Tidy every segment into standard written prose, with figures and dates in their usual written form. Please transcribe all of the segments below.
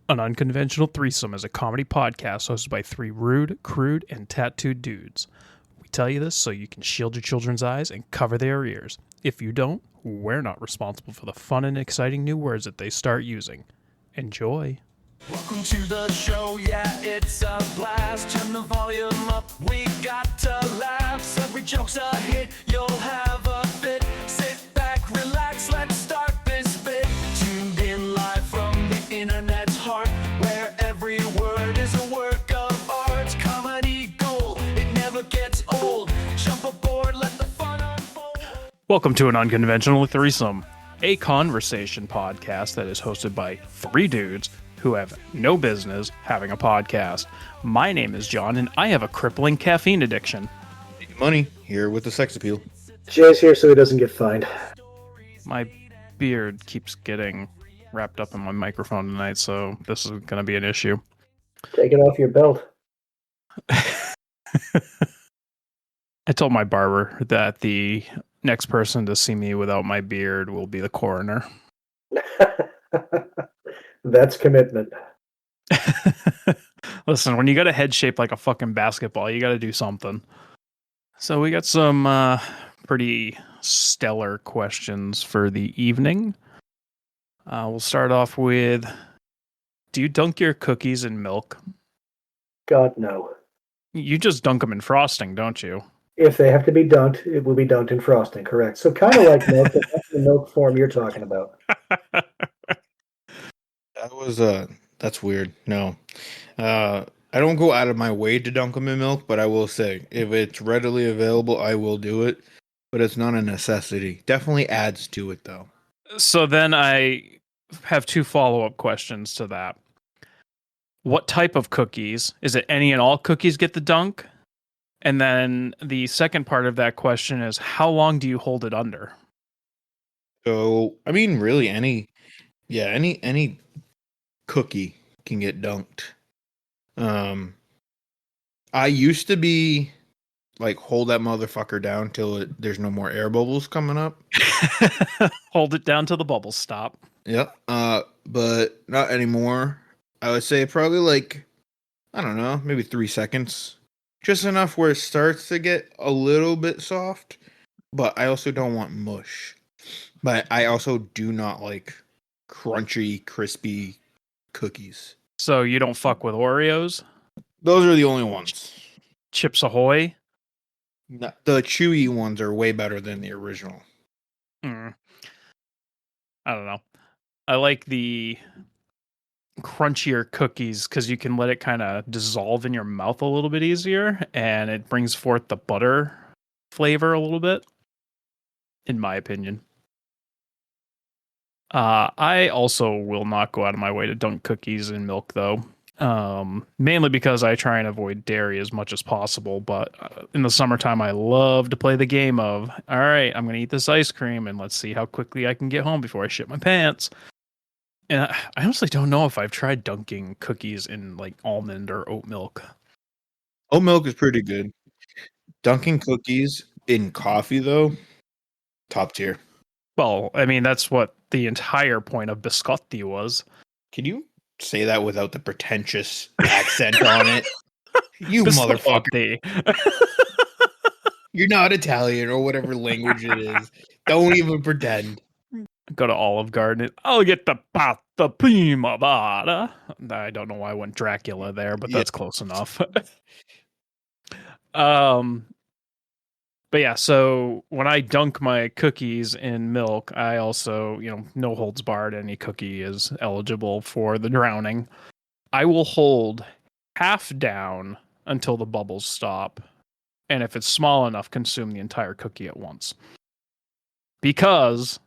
An Unconventional Threesome is a comedy podcast hosted by three rude, crude, and tattooed dudes. We tell you this so you can shield your children's eyes and cover their ears. If you don't, we're not responsible for the fun and exciting new words that they start using. Enjoy. Welcome to the show, yeah, it's a blast. Turn the volume up, we got to laugh. Every joke's a hit, you'll have a fit. Sit back, relax, let's start this bit. Tuned in live from the internet's heart, where every word is a work of art. Comedy gold, it never gets old. Jump aboard, let the fun unfold. Welcome to An Unconventional Threesome, a conversation podcast that is hosted by three dudes who have no business having a podcast. My name is John, and I have a crippling caffeine addiction. Money here with the sex appeal. Jay's here so he doesn't get fined. My beard keeps getting wrapped up in my microphone tonight, so this is going to be an issue. Take it off your belt. I told my barber that the next person to see me without my beard will be the coroner. That's commitment. Listen, when you got a head shaped like a fucking basketball, you got to do something. So we got some pretty stellar questions for the evening. We'll start off with, do you dunk your cookies in milk? God, no. You just dunk them in frosting, don't you? If they have to be dunked, it will be dunked in frosting, correct. So kind of like milk, but that's the milk form you're talking about. That's weird. No. I don't go out of my way to dunk them in milk, but I will say, if it's readily available, I will do it. But it's not a necessity. Definitely adds to it, though. So then I have two follow-up questions to that. What type of cookies? Is it any and all cookies get the dunk? And then the second part of that question is, how long do you hold it under? So, I mean, really, any cookie can get dunked. I used to be like, hold that motherfucker down till there's no more air bubbles coming up. Hold it down till the bubbles stop. Yep. But not anymore. I would say probably like, I don't know, maybe 3 seconds. Just enough where it starts to get a little bit soft, but I also don't want mush. But I also do not like crunchy, crispy cookies. So you don't fuck with Oreos? Those are the only ones. Chips Ahoy? No, the chewy ones are way better than the original. I don't know. I like the crunchier cookies because you can let it kind of dissolve in your mouth a little bit easier, and it brings forth the butter flavor a little bit, in my opinion. I also will not go out of my way to dunk cookies in milk, though. Mainly because I try and avoid dairy as much as possible. But in the summertime, I love to play the game of, all right, I'm going to eat this ice cream and let's see how quickly I can get home before I shit my pants. And I honestly don't know if I've tried dunking cookies in like almond or oat milk. Oat milk is pretty good. Dunking cookies in coffee, though, top tier. Well, I mean, that's what the entire point of biscotti was. Can you say that without the pretentious accent on it? You motherfucker. You're not Italian or whatever language it is. Don't even pretend. Go to Olive Garden. I'll get the pasta primavera. I don't know why I went Dracula there, but that's close enough. But yeah, so when I dunk my cookies in milk, I also, no holds barred, any cookie is eligible for the drowning. I will hold half down until the bubbles stop. And if it's small enough, consume the entire cookie at once. Because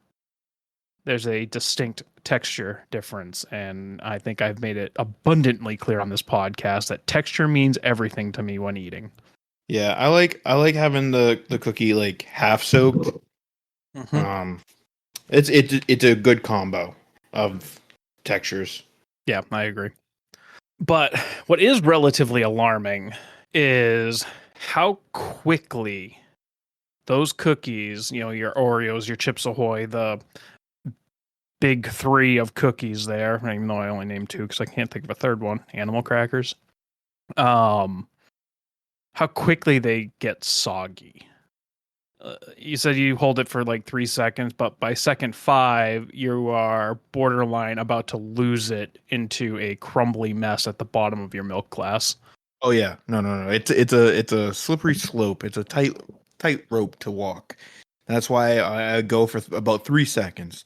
there's a distinct texture difference. And I think I've made it abundantly clear on this podcast that texture means everything to me when eating. Yeah, I like having the cookie like half soaked. Mm-hmm. It's a good combo of textures. Yeah, I agree. But what is relatively alarming is how quickly those cookies, your Oreos, your Chips Ahoy, the big three of cookies there, even though I only named two because I can't think of a third one. Animal crackers. How quickly they get soggy. You said you hold it for like 3 seconds, but by second 5, you are borderline about to lose it into a crumbly mess at the bottom of your milk glass. Oh yeah, no. It's a slippery slope. It's a tight rope to walk. That's why I go for about 3 seconds.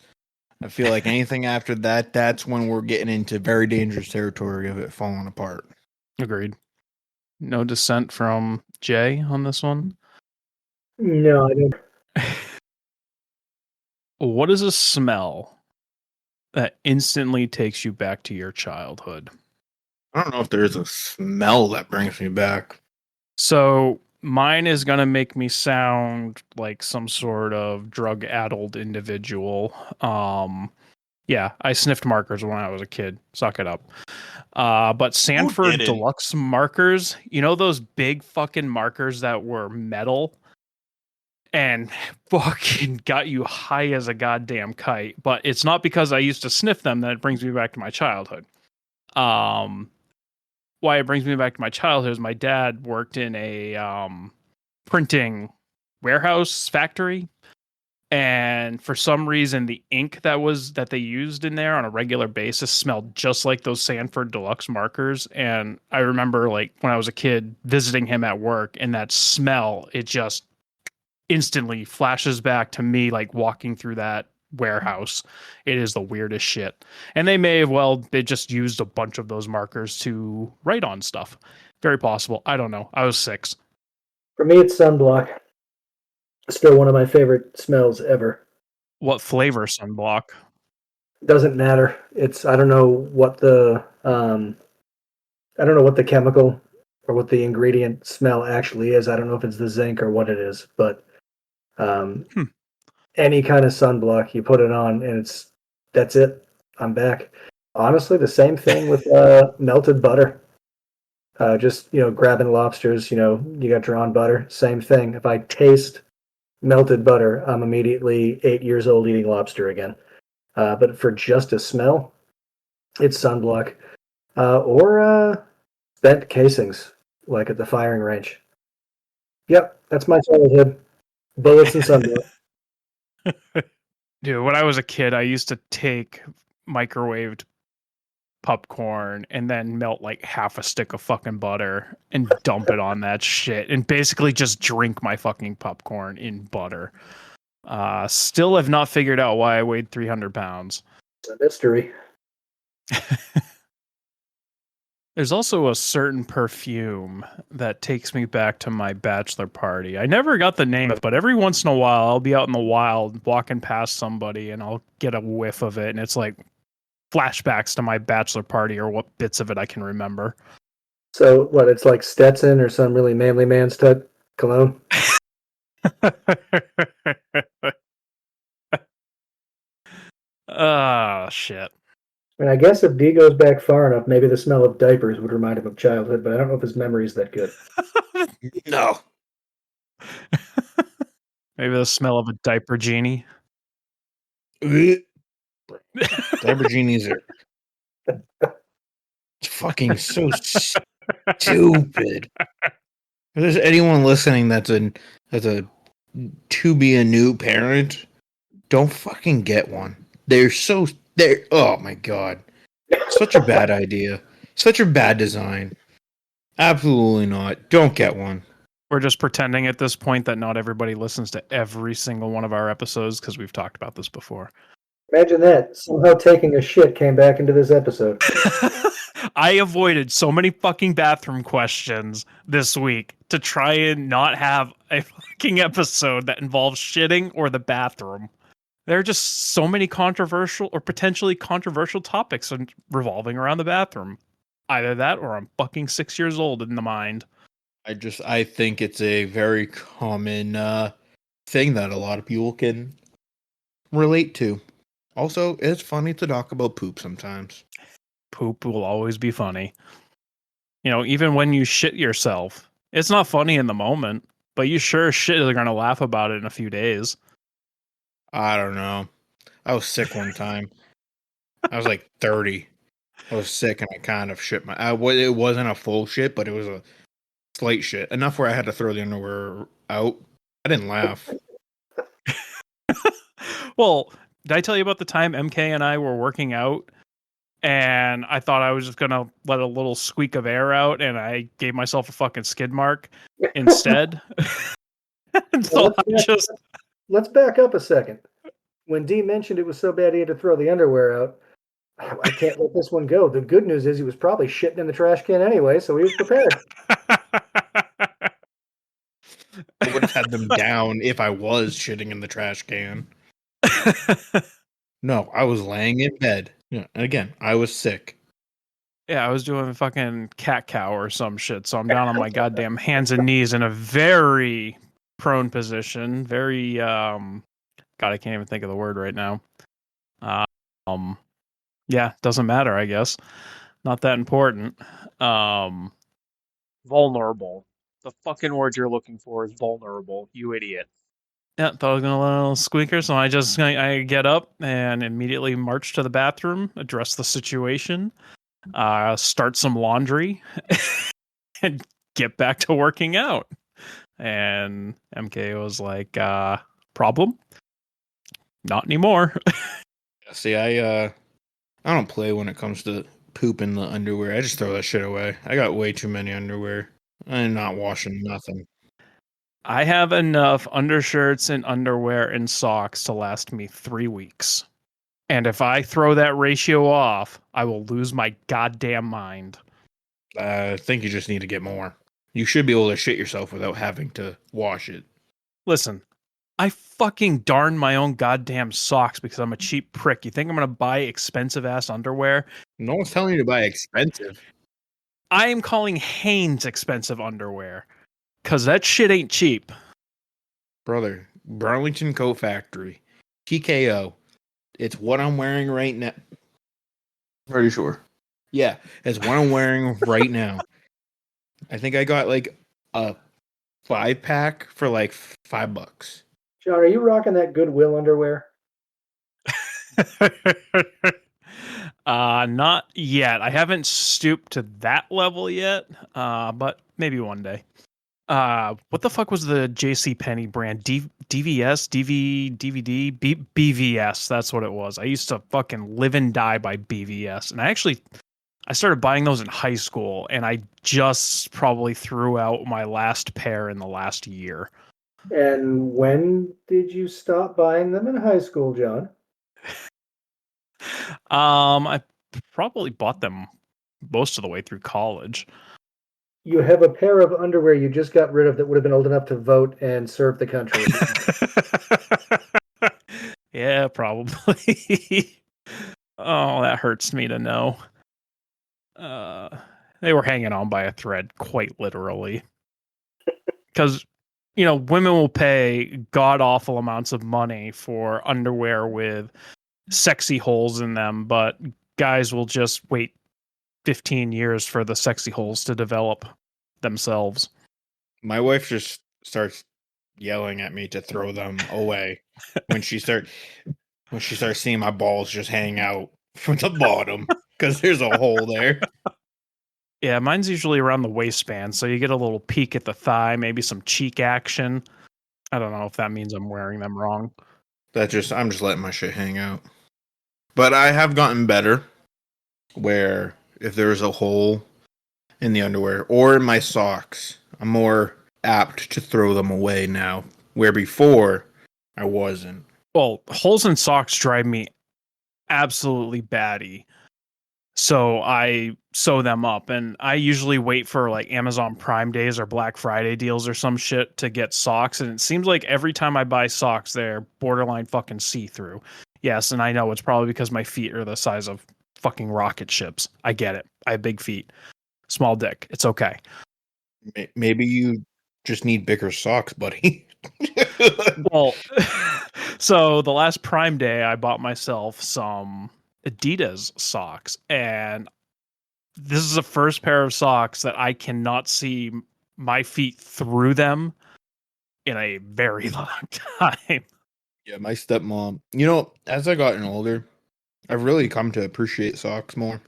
I feel like anything after that, that's when we're getting into very dangerous territory of it falling apart. Agreed. No dissent from Jay on this one. No, I don't. What is a smell that instantly takes you back to your childhood? I don't know if there's a smell that brings me back. So mine is going to make me sound like some sort of drug-addled individual. Yeah, I sniffed markers when I was a kid. Suck it up. But Sanford didn't? Deluxe markers, you know those big fucking markers that were metal and fucking got you high as a goddamn kite. But it's not because I used to sniff them that it brings me back to my childhood. Why it brings me back to my childhood is my dad worked in a printing warehouse factory, and for some reason the ink that they used in there on a regular basis smelled just like those Sanford Deluxe markers. And I remember, like, when I was a kid visiting him at work, and that smell, it just instantly flashes back to me, like walking through that warehouse. It is the weirdest shit. And they just used a bunch of those markers to write on stuff. Very possible. I don't know. I was 6. For me, it's sunblock. Still one of my favorite smells ever. What flavor sunblock? Doesn't matter. I don't know what the chemical or what the ingredient smell actually is. I don't know if it's the zinc or what it is, but any kind of sunblock, you put it on and that's it. I'm back. Honestly, the same thing with melted butter. Just, grabbing lobsters, you got drawn butter. Same thing. If I taste melted butter, I'm immediately 8 years old eating lobster again. But for just a smell, it's sunblock. Or spent casings, like at the firing range. Yep, that's my childhood. Bullets and sunblock. Dude, when I was a kid, I used to take microwaved popcorn and then melt like half a stick of fucking butter and dump it on that shit and basically just drink my fucking popcorn in butter. Still have not figured out why I weighed 300 pounds. It's a mystery. There's also a certain perfume that takes me back to my bachelor party. I never got the name of it, but every once in a while I'll be out in the wild walking past somebody and I'll get a whiff of it, and it's like flashbacks to my bachelor party or what bits of it I can remember. So what? It's like Stetson or some really manly man's type cologne. Oh shit. I mean, I guess if D goes back far enough, maybe the smell of diapers would remind him of childhood, but I don't know if his memory is that good. No. Maybe the smell of a diaper genie. Diaper genies are fucking so stupid. If there's anyone listening that's a to be a new parent, don't fucking get one. They're oh my god. Such a bad idea. Such a bad design. Absolutely not. Don't get one. We're just pretending at this point that not everybody listens to every single one of our episodes because we've talked about this before. Imagine that. Somehow taking a shit came back into this episode. I avoided so many fucking bathroom questions this week to try and not have a fucking episode that involves shitting or the bathroom. There are just so many controversial or potentially controversial topics revolving around the bathroom. Either that or I'm fucking 6 years old in the mind. I think it's a very common thing that a lot of people can relate to. Also, it's funny to talk about poop sometimes. Poop will always be funny. Even when you shit yourself, it's not funny in the moment, but you sure as shit are going to laugh about it in a few days. I don't know. I was sick one time. I was like 30. I was sick and I kind of shit it wasn't a full shit, but it was a slight shit. Enough where I had to throw the underwear out. I didn't laugh. Well, did I tell you about the time MK and I were working out and I thought I was just gonna let a little squeak of air out and I gave myself a fucking skid mark instead? And so I just Let's back up a second. When D mentioned it was so bad he had to throw the underwear out, I can't let this one go. The good news is he was probably shitting in the trash can anyway, so he was prepared. I would have had them down if I was shitting in the trash can. No, I was laying in bed. Yeah, and again, I was sick. Yeah, I was doing fucking cat cow or some shit. So I'm down on my goddamn hands and knees in a very prone position. Very God, I can't even think of the word right now. Um yeah, doesn't matter, I guess. Not that important. Vulnerable. The fucking word you're looking for is vulnerable, you idiot. Yeah, thought I was gonna let a little squeaker, so I get up and immediately march to the bathroom, address the situation, start some laundry, and get back to working out. And MK was like, problem? Not anymore. See, I don't play when it comes to poop in the underwear. I just throw that shit away. I got way too many underwear. I'm not washing nothing. I have enough undershirts and underwear and socks to last me 3 weeks. And if I throw that ratio off, I will lose my goddamn mind. I think you just need to get more. You should be able to shit yourself without having to wash it. Listen, I fucking darn my own goddamn socks because I'm a cheap prick. You think I'm going to buy expensive ass underwear? No one's telling you to buy expensive. I am calling Hanes expensive underwear because that shit ain't cheap. Brother, Burlington Coat Factory, TKO. It's what I'm wearing right now. Pretty sure. Yeah, it's what I'm wearing right now. I think I got like a 5-pack for like $5. John, are you rocking that Goodwill underwear? Not yet. I haven't stooped to that level yet, but maybe one day. What the fuck was the J.C. Penney brand? DVS, DVD, BVS. That's what it was. I used to fucking live and die by BVS, and I started buying those in high school, and I just probably threw out my last pair in the last year. And when did you stop buying them in high school, John? I probably bought them most of the way through college. You have a pair of underwear you just got rid of that would have been old enough to vote and serve the country. Yeah, probably. Oh, that hurts me to know. They were hanging on by a thread, quite literally. Because, women will pay god awful amounts of money for underwear with sexy holes in them, but guys will just wait 15 years for the sexy holes to develop themselves. My wife just starts yelling at me to throw them away when she starts seeing my balls just hang out from the bottom because there's a hole there. Yeah, mine's usually around the waistband, so you get a little peek at the thigh, maybe some cheek action. I don't know if that means I'm wearing them wrong. I'm just letting my shit hang out. But I have gotten better where if there's a hole in the underwear or in my socks, I'm more apt to throw them away now, where before I wasn't. Well, holes in socks drive me absolutely batty. So I sew them up, and I usually wait for like Amazon Prime days or Black Friday deals or some shit to get socks. And it seems like every time I buy socks, they're borderline fucking see-through. Yes, and I know it's probably because my feet are the size of fucking rocket ships. I get it. I have big feet, small dick. It's okay. Maybe you just need bigger socks, buddy. Well, so the last Prime Day, I bought myself some Adidas socks, and this is the first pair of socks that I cannot see my feet through them in a very long time. Yeah, my stepmom. As I gotten older, I've really come to appreciate socks more.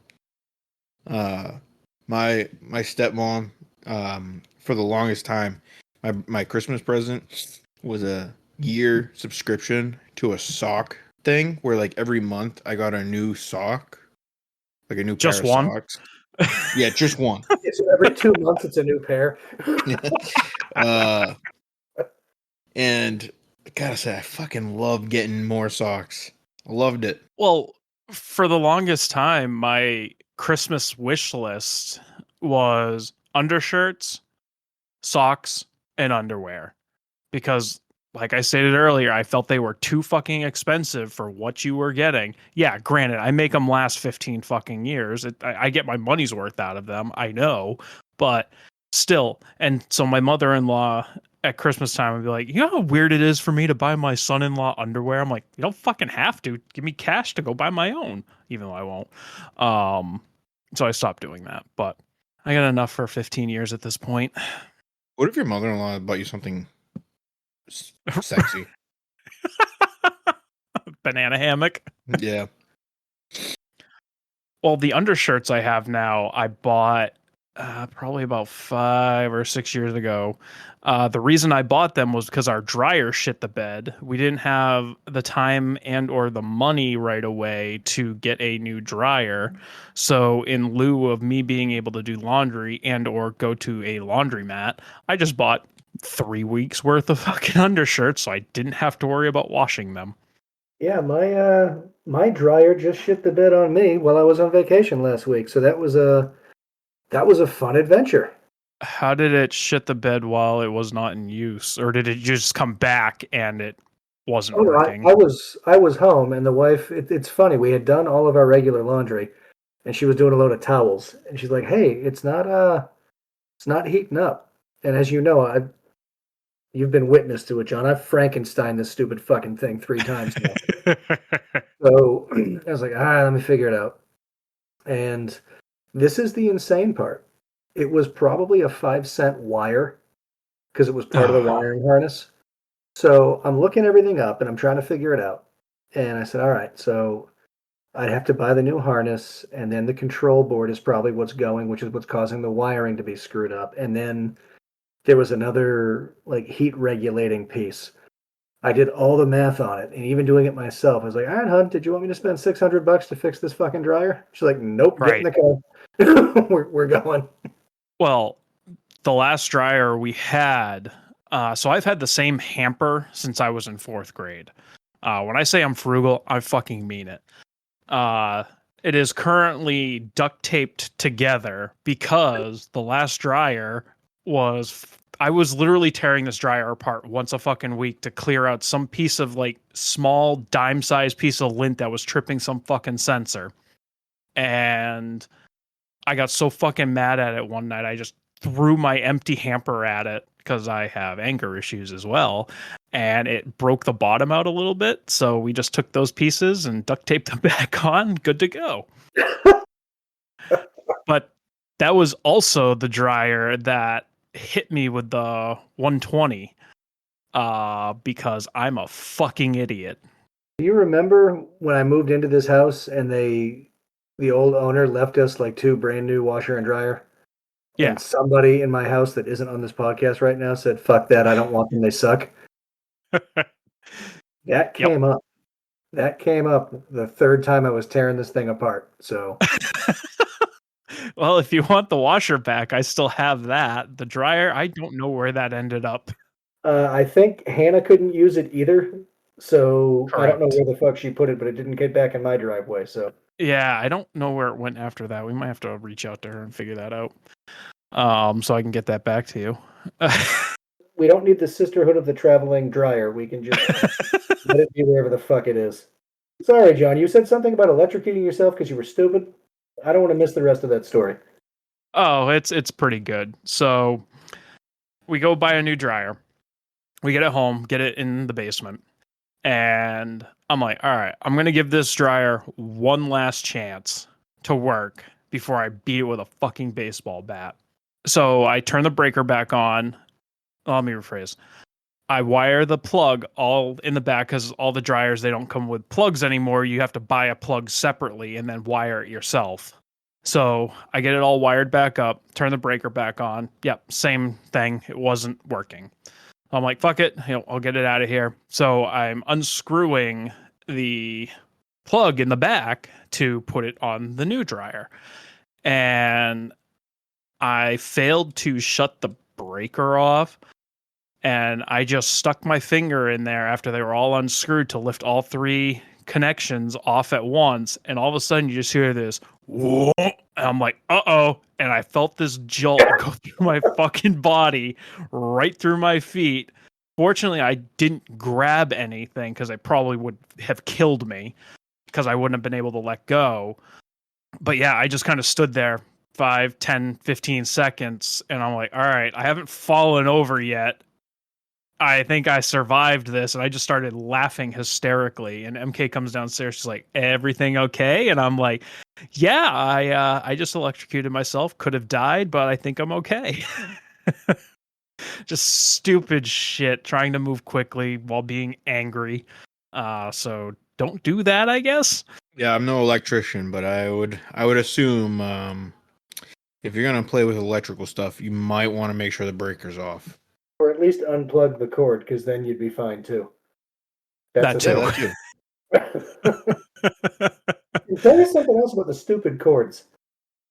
My stepmom, for the longest time, my Christmas present was a year subscription to a sock thing where like every month I got a new sock, like a new pair Just of one. socks. Yeah, just one. So every 2 months, it's a new pair. uh, and I gotta say, I fucking love getting more socks. I loved it. Well, for the longest time, my Christmas wish list was undershirts, socks, and underwear. Because, like I stated earlier, I felt they were too fucking expensive for what you were getting. Yeah, granted, I make them last 15 fucking years. I get my money's worth out of them, I know, but still. And so my mother-in-law at Christmas time would be like, you know how weird it is for me to buy my son-in-law underwear? I'm like, you don't fucking have to. Give me cash to go buy my own, even though I won't. So I stopped doing that, but I got enough for 15 years at this point. What if your mother-in-law bought you something sexy? Banana hammock. Yeah. Well, the undershirts I have now, I bought probably about 5 or 6 years ago. The reason I bought them was because our dryer shit the bed. We didn't have the time and or the money right away to get a new dryer. So in lieu of me being able to do laundry and or go to a laundromat, I just bought 3 weeks worth of fucking undershirts so I didn't have to worry about washing them. Yeah, my dryer just shit the bed on me while I was on vacation last week. So that was a fun adventure. How did it shit the bed while it was not in use, or did it just come back and it wasn't Oh, no, working? I was home, and the wife. It's funny. We had done all of our regular laundry, and she was doing a load of towels, and she's like, "Hey, it's not heating up." And as you know, you've been witness to it, John. I've Frankenstein this stupid fucking thing 3 times now. So I was like, let me figure it out. And this is the insane part. It was probably a 5 cent wire because it was part of the wiring harness. So I'm looking everything up and I'm trying to figure it out. And I said, all right, so I'd have to buy the new harness, and then the control board is probably what's going, which is what's causing the wiring to be screwed up. And then there was another like heat regulating piece. I did all the math on it, and even doing it myself, I was like, "All right, hon, did you want me to spend $600 to fix this fucking dryer?" She's like, "Nope, get in Right. the car. we're going." Well, the last dryer we had, so I've had the same hamper since I was in fourth grade. When I say I'm frugal, I fucking mean it. It is currently duct taped together because the last dryer I was literally tearing this dryer apart once a fucking week to clear out some piece of like small dime sized piece of lint that was tripping some fucking sensor. And I got so fucking mad at it one night, I just threw my empty hamper at it because I have anger issues as well. And it broke the bottom out a little bit. So we just took those pieces and duct taped them back on. Good to go. But that was also the dryer that hit me with the 120 because I'm a fucking idiot. Do you remember when I moved into this house and the old owner left us like 2 brand new washer and dryer? Yeah. And somebody in my house that isn't on this podcast right now said, "Fuck that! I don't want them. They suck." That came up. That came up the third time I was tearing this thing apart. So Well, if you want the washer back, I still have that. The dryer, I don't know where that ended up. I think Hannah couldn't use it either. So I don't know Correct. where the fuck she put it, but it didn't get back in my driveway. So Yeah, I don't know where it went after that. We might have to reach out to her and figure that out. So I can get that back to you. we don't need the sisterhood of the traveling dryer. We can just let it be wherever the fuck it is. Sorry, John. You said something about electrocuting yourself because you were stupid. I don't want to miss the rest of that story. Oh, it's pretty good. So we go buy a new dryer. We get it home, get it in the basement. And I'm like, all right, I'm going to give this dryer one last chance to work before I beat it with a fucking baseball bat. So I turn the breaker back on. Let me rephrase. I wire the plug all in the back because all the dryers, they don't come with plugs anymore. You have to buy a plug separately and then wire it yourself. So I get it all wired back up, turn the breaker back on. Yep, same thing. It wasn't working. I'm like, fuck it. I'll get it out of here. So I'm unscrewing the plug in the back to put it on the new dryer. And I failed to shut the breaker off. And I just stuck my finger in there after they were all unscrewed to lift all 3 connections off at once. And all of a sudden you just hear this, whoa, and I'm like, uh-oh. And I felt this jolt go through my fucking body, right through my feet. Fortunately, I didn't grab anything because it probably would have killed me because I wouldn't have been able to let go. But yeah, I just kind of stood there 5, 10, 15 seconds. And I'm like, all right, I haven't fallen over yet. I think I survived this, and I just started laughing hysterically. And MK comes downstairs. She's like, "Everything okay?" And I'm like, "Yeah, I just electrocuted myself. Could have died, but I think I'm okay." Just stupid shit. Trying to move quickly while being angry. So don't do that, I guess. Yeah, I'm no electrician, but I would assume if you're gonna play with electrical stuff, you might want to make sure the breaker's off. Or at least unplug the cord, because then you'd be fine too. That's That too. Tell us something else about the stupid cords.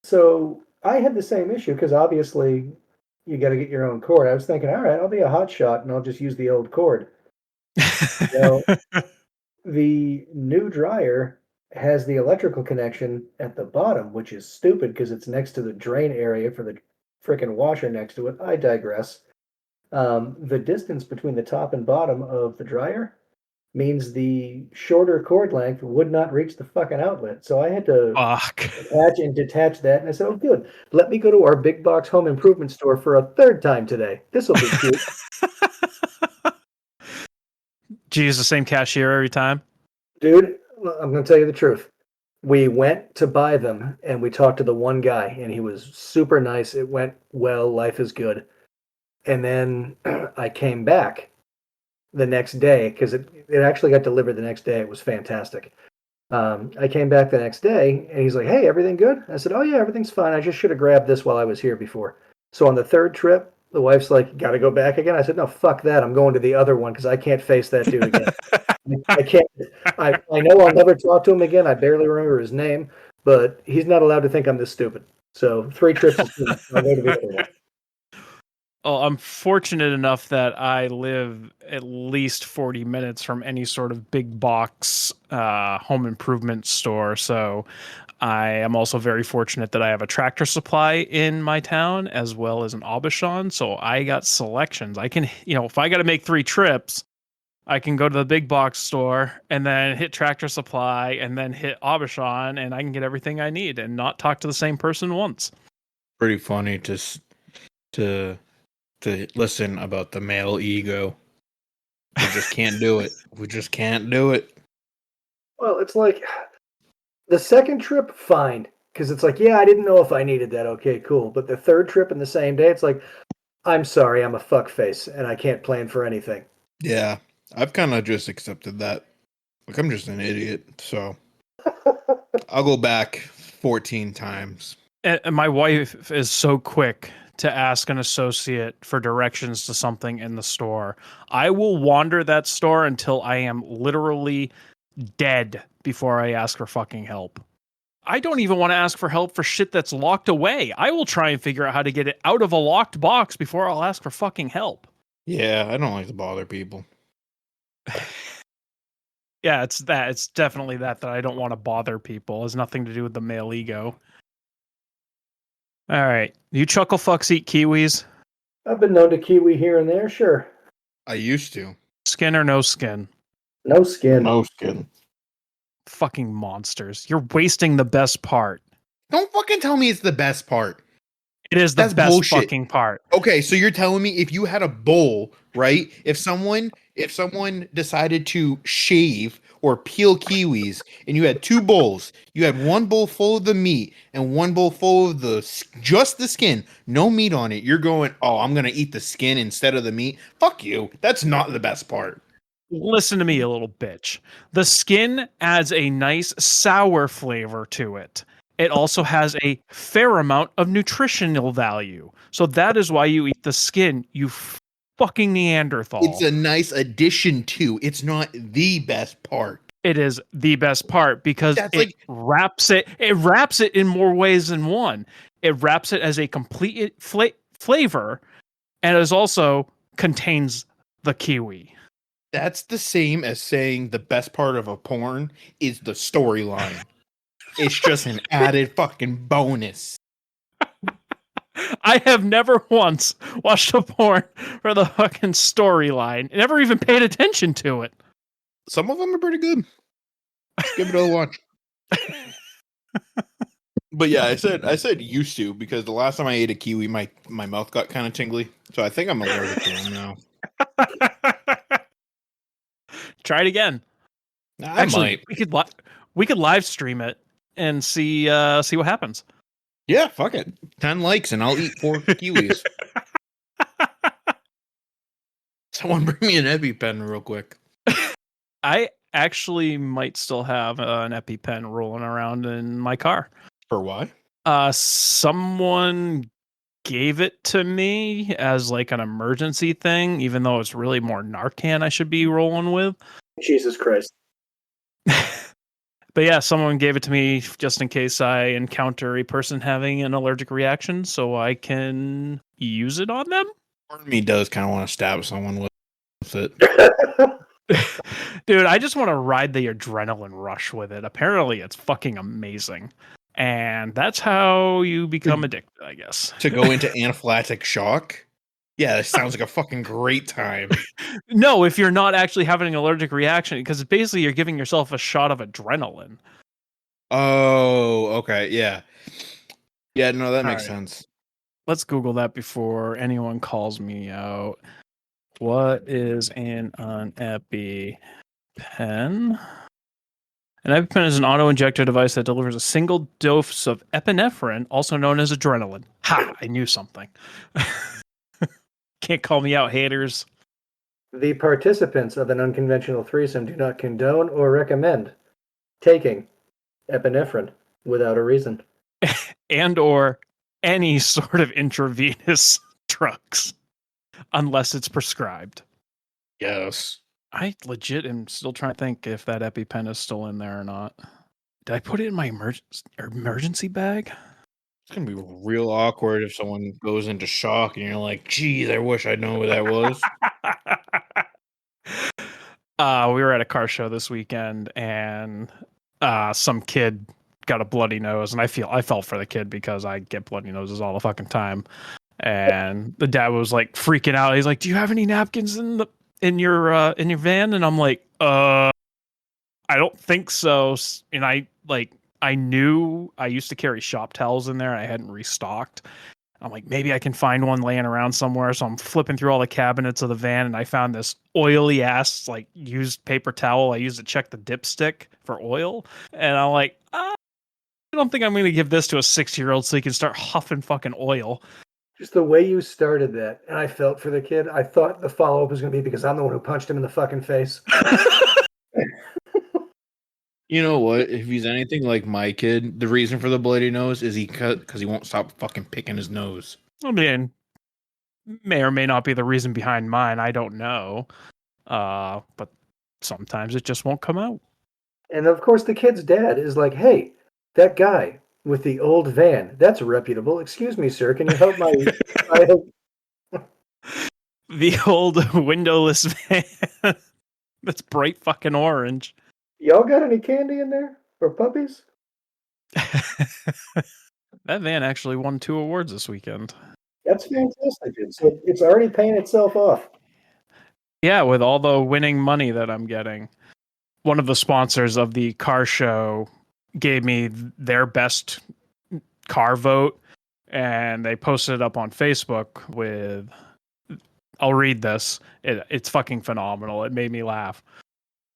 So I had the same issue because obviously you got to get your own cord. I was thinking, all right, I'll be a hot shot and I'll just use the old cord. Well, the new dryer has the electrical connection at the bottom, which is stupid because it's next to the drain area for the freaking washer next to it. I digress. The distance between the top and bottom of the dryer means the shorter cord length would not reach the fucking outlet. So I had to attach and detach that. And I said, oh, good. Let me go to our big box home improvement store for a 3rd time today. This will be cute. Do you use the same cashier every time? Dude, I'm going to tell you the truth. We went to buy them and we talked to the one guy and he was super nice. It went well. Life is good. And then I came back the next day because it actually got delivered the next day. It was fantastic. I came back the next day and he's like, hey, everything good? I said, oh, yeah, everything's fine. I just should have grabbed this while I was here before. So on the 3rd trip, the wife's like, got to go back again? I said, no, fuck that. I'm going to the other one because I can't face that dude again. I can't. I know I'll never talk to him again. I barely remember his name, but he's not allowed to think I'm this stupid. So 3 trips is too much. I'll go to the other one. Well, I'm fortunate enough that I live at least 40 minutes from any sort of big box home improvement store. So I am also very fortunate that I have a Tractor Supply in my town as well as an Aubuchon. So I got selections. I can, if I got to make 3 trips, I can go to the big box store and then hit Tractor Supply and then hit Aubuchon, and I can get everything I need and not talk to the same person once. Pretty funny to listen about the male ego. We just can't do it. We just can't do it. Well, it's like the 2nd trip, fine. Because it's like, yeah, I didn't know if I needed that. Okay, cool. But the 3rd trip in the same day, it's like, I'm sorry, I'm a fuckface and I can't plan for anything. Yeah, I've kind of just accepted that. Like, I'm just an idiot. So I'll go back 14 times. And my wife is so quick to ask an associate for directions to something in the store. I will wander that store until I am literally dead before I ask for fucking help. I don't even want to ask for help for shit that's locked away. I will try and figure out how to get it out of a locked box before I'll ask for fucking help. Yeah, I don't like to bother people. Yeah, it's that. It's definitely that I don't want to bother people. It has nothing to do with the male ego. All right. You chuckle fucks eat kiwis? I've been known to kiwi here and there, sure. I used to. Skin or no skin? No skin. No skin. Fucking monsters. You're wasting the best part. Don't fucking tell me it's the best part. It is the That's best bullshit. fucking part. Okay, so you're telling me if you had a bowl, right? If someone decided to shave or peel kiwis, and you had two bowls. You had one bowl full of the meat and one bowl full of just the skin, no meat on it. You're going, oh, I'm gonna eat the skin instead of the meat. Fuck you. That's not the best part. Listen to me, a little bitch. The skin adds a nice sour flavor to it. It also has a fair amount of nutritional value. So that is why you eat the skin, you fucking Neanderthal. It's a nice addition to. It's not the best part. It is the best part because That's it wraps it in more ways than one. It wraps it as a complete flavor, and it also contains the kiwi. That's the same as saying the best part of a porn is the storyline. It's just an added fucking bonus. I have never once watched a porn for the fucking storyline. Never even paid attention to it. Some of them are pretty good. Give it a watch. But yeah, I said used to because the last time I ate a kiwi, my mouth got kind of tingly. So I think I'm allergic to them now. Try it again. Actually, we could live stream it and see what happens. Yeah, fuck it. 10 likes and I'll eat 4 kiwis. Someone bring me an EpiPen real quick. I actually might still have an EpiPen rolling around in my car. For why? Someone gave it to me as like an emergency thing, even though it's really more Narcan I should be rolling with. Jesus Christ. But yeah, someone gave it to me just in case I encounter a person having an allergic reaction so I can use it on them. Part of me does kind of want to stab someone with it. Dude, I just want to ride the adrenaline rush with it. Apparently, it's fucking amazing. And that's how you become addicted, I guess. To go into anaphylactic shock? Yeah, that sounds like a fucking great time. No, if you're not actually having an allergic reaction, because basically you're giving yourself a shot of adrenaline. Oh, okay, yeah. Yeah, no, that makes right. sense. Let's Google that before anyone calls me out. What is an EpiPen? An EpiPen is an auto-injector device that delivers a single dose of epinephrine, also known as adrenaline. Ha! I knew something. Can't call me out, haters. The participants of an unconventional threesome do not condone or recommend taking epinephrine without a reason. And or any sort of intravenous drugs, unless it's prescribed. Yes. I legit am still trying to think if that EpiPen is still in there or not. Did I put it in my emergency bag? It's going to be real awkward if someone goes into shock and you're like, geez, I wish I'd known who that was. We were at a car show this weekend and some kid got a bloody nose, and I felt for the kid because I get bloody noses all the fucking time. And the dad was like freaking out. He's like, "Do you have any napkins in your van?" And I'm like, I don't think so. And I knew I used to carry shop towels in there and I hadn't restocked. I'm like, maybe I can find one laying around somewhere. So I'm flipping through all the cabinets of the van and I found this oily ass, like, used paper towel. I used to check the dipstick for oil. And I'm like, I don't think I'm going to give this to a 6-year-old so he can start huffing fucking oil. Just the way you started that, and I felt for the kid. I thought the follow-up was going to be because I'm the one who punched him in the fucking face. You know what? If he's anything like my kid, the reason for the bloody nose is because he won't stop fucking picking his nose. I mean, may or may not be the reason behind mine. I don't know. But sometimes it just won't come out. And of course, the kid's dad is like, "Hey, that guy with the old van, that's reputable. Excuse me, sir, can you help my child?" The old windowless van that's bright fucking orange. Y'all got any candy in there for puppies? That van actually won 2 awards this weekend. That's fantastic. So it's already paying itself off. Yeah, with all the winning money that I'm getting. One of the sponsors of the car show gave me their best car vote, and they posted it up on Facebook with, I'll read this. It's fucking phenomenal. It made me laugh.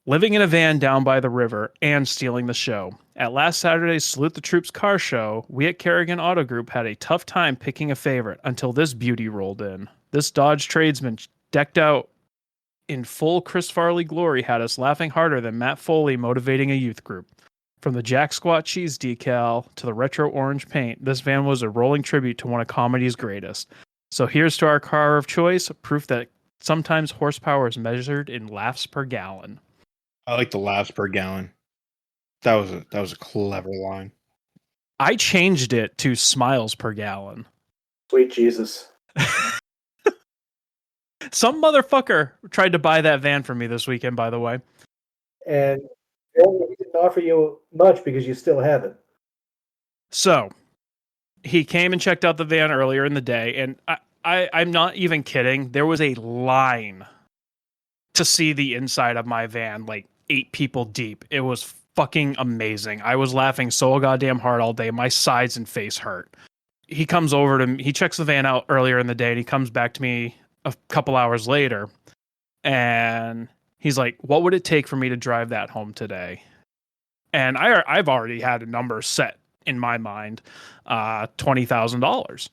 living in a van down by the river, and stealing the show. At last Saturday's Salute the Troops car show, we at Kerrigan Auto Group had a tough time picking a favorite until this beauty rolled in. This Dodge tradesman, decked out in full Chris Farley glory, had us laughing harder than Matt Foley motivating a youth group. From the Jack Squat cheese decal to the retro orange paint, this van was a rolling tribute to one of comedy's greatest. So here's to our car of choice, proof that sometimes horsepower is measured in laughs per gallon. I like the laughs per gallon. That was a clever line. I changed it to smiles per gallon. Sweet Jesus. Some motherfucker tried to buy that van from me this weekend, by the way. And he didn't offer you much because you still have it. So he came and checked out the van earlier in the day, and I'm not even kidding. There was a line to see the inside of my van, like 8 people deep. It was fucking amazing. I was laughing so goddamn hard all day. My sides and face hurt. He comes over to me. He checks the van out earlier in the day, and he comes back to me a couple hours later, and he's like, "What would it take for me to drive that home today?" And I've already had a number set in my mind, $20,000.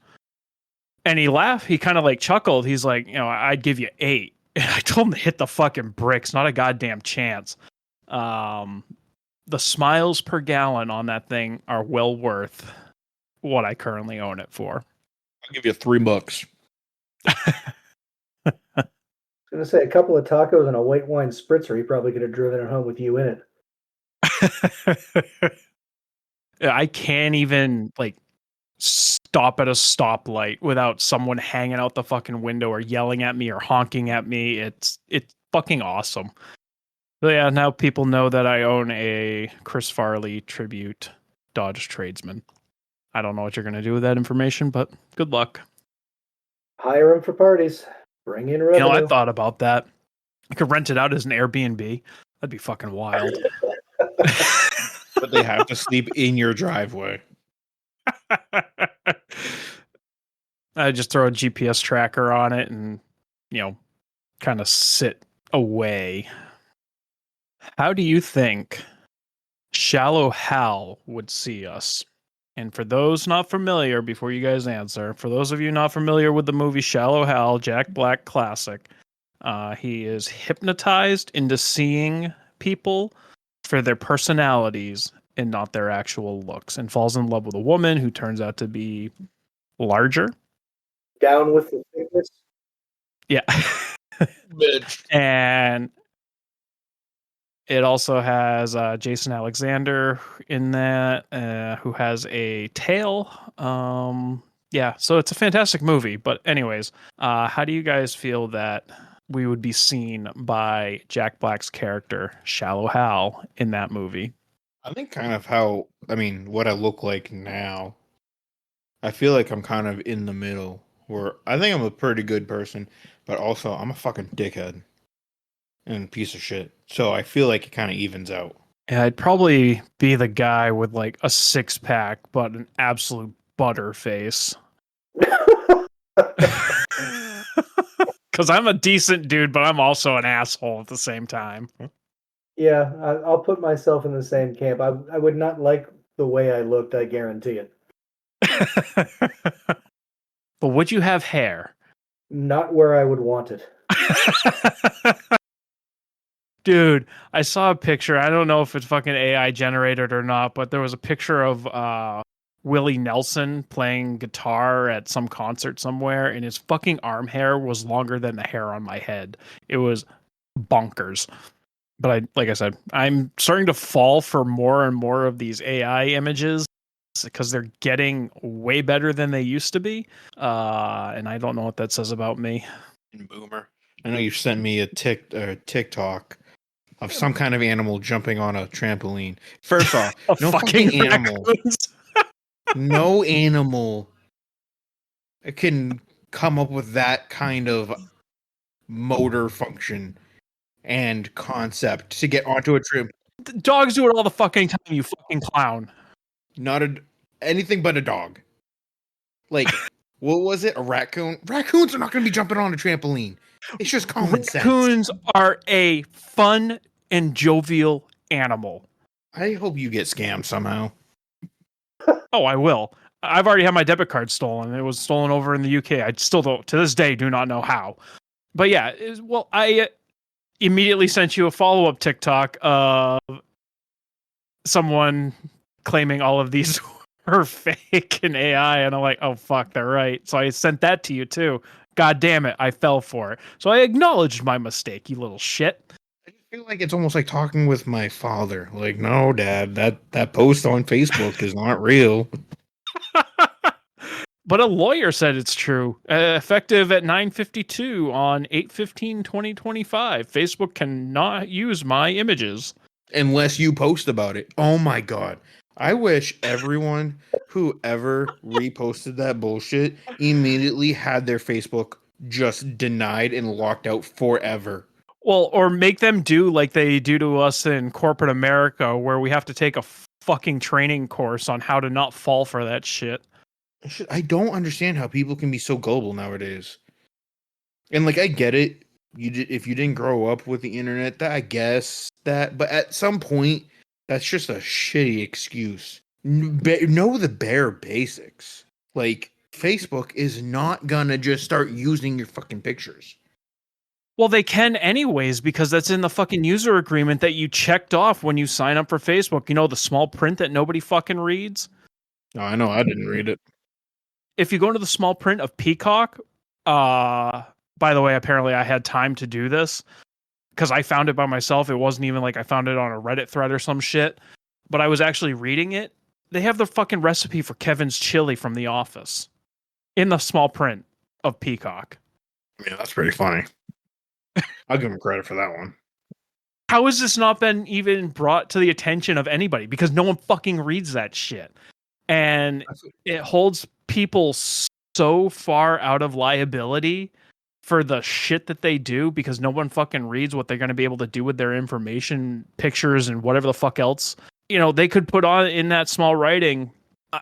And he laughed. He kind of like chuckled. He's like, "I'd give you 8." And I told him to hit the fucking bricks. Not a goddamn chance. The smiles per gallon on that thing are well worth what I currently own it for. I'll give you $3. I was going to say, a couple of tacos and a white wine spritzer, he probably could have driven it home with you in it. I can't even like stop at a stoplight without someone hanging out the fucking window or yelling at me or honking at me. It's fucking awesome. But yeah, now people know that I own a Chris Farley tribute Dodge tradesman. I don't know what you're going to do with that information, but good luck. Hire him for parties. Bring in revenue. I thought about that. I could rent it out as an Airbnb. That'd be fucking wild. But they have to sleep in your driveway. I just throw a GPS tracker on it and, kind of sit away. How do you think Shallow Hal would see us? And for those not familiar, before you guys answer, for those of you not familiar with the movie Shallow Hal, Jack Black classic, he is hypnotized into seeing people for their personalities and not their actual looks, and falls in love with a woman who turns out to be larger. Down with the thickness. Yeah. Bitch. And it also has Jason Alexander in that, who has a tail. Yeah, so it's a fantastic movie. But anyways, how do you guys feel that we would be seen by Jack Black's character, Shallow Hal, in that movie? I think kind of what I look like now. I feel like I'm kind of in the middle, where I think I'm a pretty good person, but also I'm a fucking dickhead and piece of shit. So I feel like it kind of evens out. Yeah, I'd probably be the guy with like a 6-pack, but an absolute butter face. Because I'm a decent dude, but I'm also an asshole at the same time. Yeah, I'll put myself in the same camp. I would not like the way I looked, I guarantee it. But would you have hair? Not where I would want it. Dude, I saw a picture. I don't know if it's fucking AI generated or not, but there was a picture of Willie Nelson playing guitar at some concert somewhere, and his fucking arm hair was longer than the hair on my head. It was bonkers. But like I said, I'm starting to fall for more and more of these AI images because they're getting way better than they used to be. And I don't know what that says about me. Boomer. I know you sent me a TikTok of some kind of animal jumping on a trampoline. First off, no fucking animal. No animal can come up with that kind of motor function and concept to get onto a trampoline. Dogs do it all the fucking time, you fucking clown. Not anything but a dog. Like, what was it? A raccoon? Raccoons are not going to be jumping on a trampoline. It's just common sense. Raccoons are a fun and jovial animal. I hope you get scammed somehow. Oh, I will. I've already had my debit card stolen. It was stolen over in the UK. I still don't, to this day, do not know how. But yeah, I immediately sent you a follow-up TikTok of someone claiming all of these were fake and AI, and I'm like, oh fuck, they're right. So I sent that to you too. God damn it, I fell for it. So I acknowledged my mistake, you little shit. I just feel like it's almost like talking with my father. Like, no, Dad, that post on Facebook is not real. But a lawyer said it's true. Effective at 9:52 on 8/15/2025. Facebook cannot use my images. Unless you post about it. Oh my god. I wish everyone who ever reposted that bullshit immediately had their Facebook just denied and locked out forever. Well, or make them do like they do to us in corporate America, where we have to take a fucking training course on how to not fall for that shit. I don't understand how people can be so gullible nowadays. And like, I get it. If you didn't grow up with the internet, that I guess that, but at some point, that's just a shitty excuse. Know the bare basics. Like, Facebook is not gonna just start using your fucking pictures. Well, they can anyways, because that's in the fucking user agreement that you checked off when you sign up for Facebook. You know, the small print that nobody fucking reads? No, I know, I didn't read it. If you go into the small print of Peacock, by the way, apparently I had time to do this because I found it by myself. It wasn't even like I found it on a Reddit thread or some shit, but I was actually reading it. They have the fucking recipe for Kevin's chili from The Office in the small print of Peacock. Yeah, that's pretty funny. I'll give him credit for that one. How has this not been even brought to the attention of anybody? Because no one fucking reads that shit. And it holds people so far out of liability for the shit that they do because no one fucking reads what they're going to be able to do with their information, pictures, and whatever the fuck else. You know, they could put on in that small writing,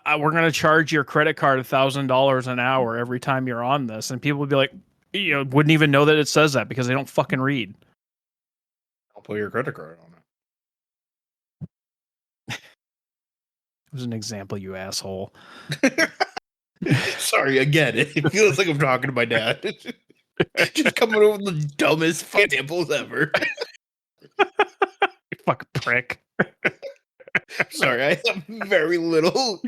we're going to charge your credit card $1,000 an hour every time you're on this. And people would be like, you know, wouldn't even know that it says that because they don't fucking read. I'll put your credit card on it. It was an example, you asshole. Sorry, I get it. It feels like I'm talking to my dad. Just coming over with the dumbest examples ever. You fucking prick. Sorry, I have very little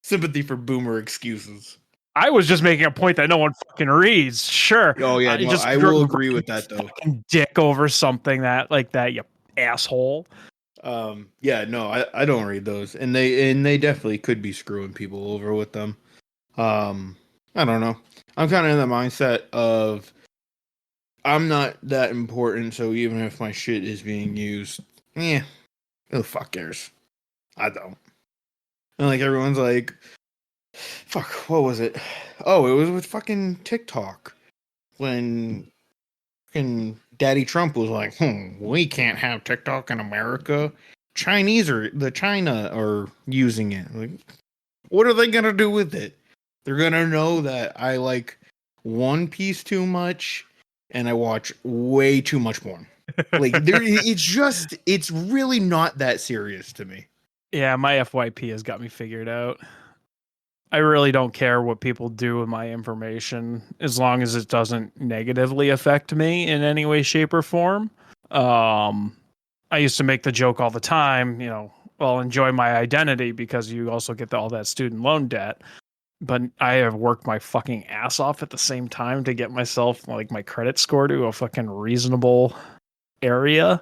sympathy for boomer excuses. I was just making a point that no one fucking reads. Sure. Oh yeah, no, I will agree with that though. Dick over something that like that, you asshole. Yeah, no, I don't read those, and they definitely could be screwing people over with them. I don't know. I'm kind of in the mindset of I'm not that important, so even if my shit is being used, who the fuck cares? I don't. And like everyone's like, fuck, what was it? Oh, it was with fucking TikTok when fucking Daddy Trump was like, we can't have TikTok in America. China are using it. Like, what are they gonna do with it? They're gonna know that I like One Piece too much and I watch way too much porn. Like, it's really not that serious to me. Yeah, my FYP has got me figured out. I really don't care what people do with my information as long as it doesn't negatively affect me in any way, shape, or form. I used to make the joke all the time, you know, well, enjoy my identity because you also get all that student loan debt. But I have worked my fucking ass off at the same time to get myself like my credit score to a fucking reasonable area.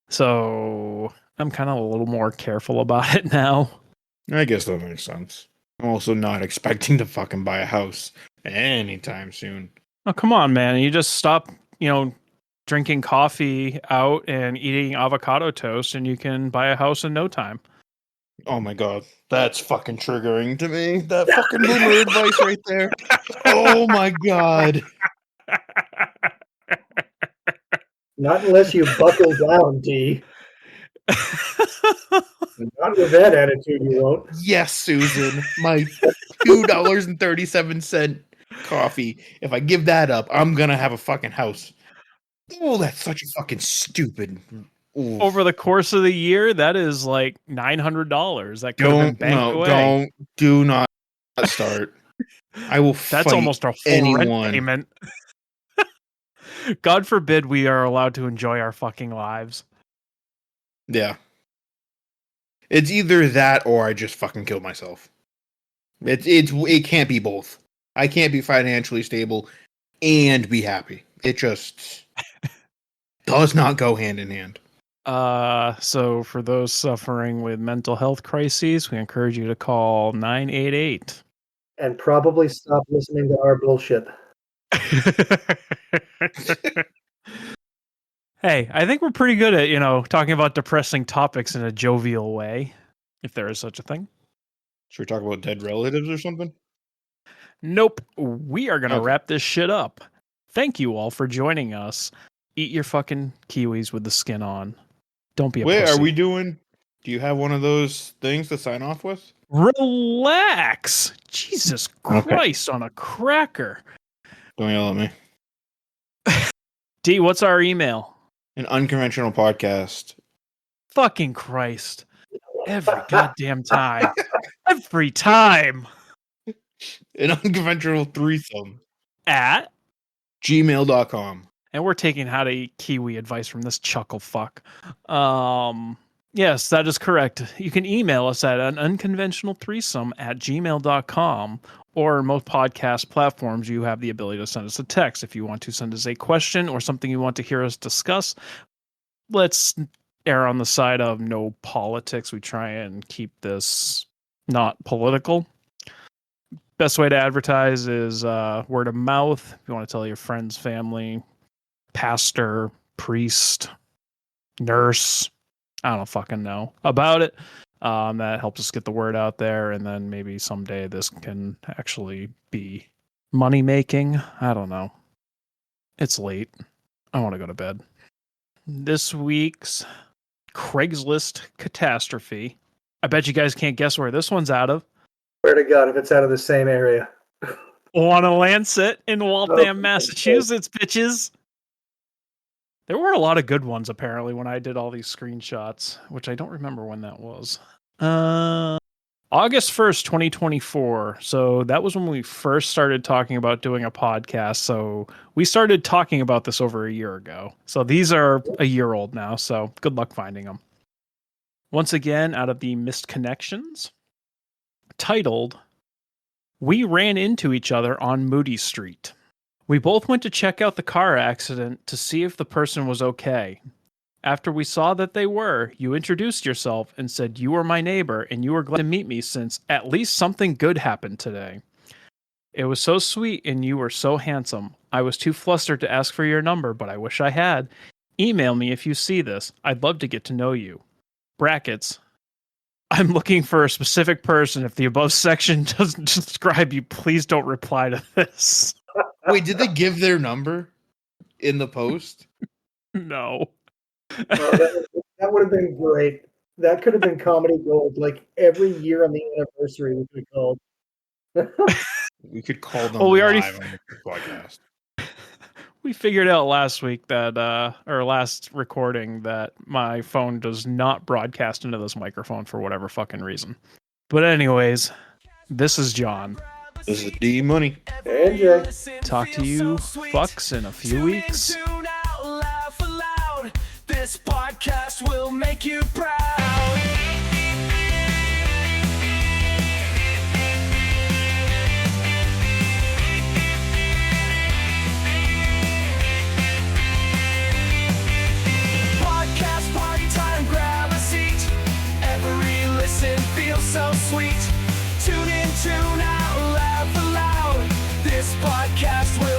So I'm kind of a little more careful about it now. I guess that makes sense. I'm also not expecting to fucking buy a house anytime soon. Oh, come on, man. You just stop, you know, drinking coffee out and eating avocado toast and you can buy a house in no time. Oh my god. That's fucking triggering to me. That fucking boomer advice right there. Oh my god. Not unless you buckle down, D. Not with that attitude, you won't. Yes, Susan. My $2.37 coffee. If I give that up, I'm gonna have a fucking house. Oh, that's such a fucking stupid. Oof. Over the course of the year, that is like $900 that could have been banked away. Do not start. I will That's fight almost a full anyone. rent payment. God forbid we are allowed to enjoy our fucking lives. Yeah. It's either that or I just fucking kill myself. It can't be both. I can't be financially stable and be happy. It just does not go hand in hand. So for those suffering with mental health crises, we encourage you to call 988. And probably stop listening to our bullshit. Hey, I think we're pretty good at, talking about depressing topics in a jovial way, if there is such a thing. Should we talk about dead relatives or something? Nope. We are going to Okay. wrap this shit up. Thank you all for joining us. Eat your fucking kiwis with the skin on. Don't be a Wait, pussy. are we doing... Do you have one of those things to sign off with? Relax. Jesus Christ on a cracker. Don't yell at me. D, what's our email? An unconventional podcast. Fucking Christ. Every goddamn time. Every time. An unconventional threesome. At gmail.com. And we're taking how to eat kiwi advice from this chuckle fuck. Yes, that is correct. You can email us at an unconventional threesome at gmail.com, or most podcast platforms, you have the ability to send us a text. If you want to send us a question or something you want to hear us discuss, let's err on the side of no politics. We try and keep this not political. Best way to advertise is word of mouth. If you want to tell your friends, family, pastor, priest, nurse, I don't fucking know about it. That helps us get the word out there, and then maybe someday this can actually be money making. I don't know. It's late. I want to go to bed. This week's Craigslist catastrophe. I bet you guys can't guess where this one's out of. Swear to God, if it's out of the same area. Wanna-Lancet in Waltham, Massachusetts, bitches. There were a lot of good ones, apparently, when I did all these screenshots, which I don't remember when that was. August 1st, 2024. So that was when we first started talking about doing a podcast. So we started talking about this over a year ago. So these are a year old now. So good luck finding them. Once again, out of the missed connections, titled, "We ran into each other on Moody Street. We both went to check out the car accident to see if the person was okay. After we saw that they were, you introduced yourself and said you were my neighbor and you were glad to meet me since at least something good happened today. It was so sweet and you were so handsome. I was too flustered to ask for your number, but I wish I had. Email me if you see this. I'd love to get to know you. Brackets. I'm looking for a specific person. If the above section doesn't describe you, please don't reply to this." Wait, did they give their number in the post? No. That would have been great. That could have been comedy gold. Like every year on the anniversary, we could have called. We could call them Well, we already live on the podcast. We figured out last week that, or last recording, that my phone does not broadcast into this microphone for whatever fucking reason. But anyways, this is John. This is D Money. And Jay. Talk to you fucks in a few weeks. Tune out, laugh aloud. This podcast will make you proud. Podcast party time, grab a seat. Every listen feels so sweet. Tune in, tune out, laugh aloud. This podcast will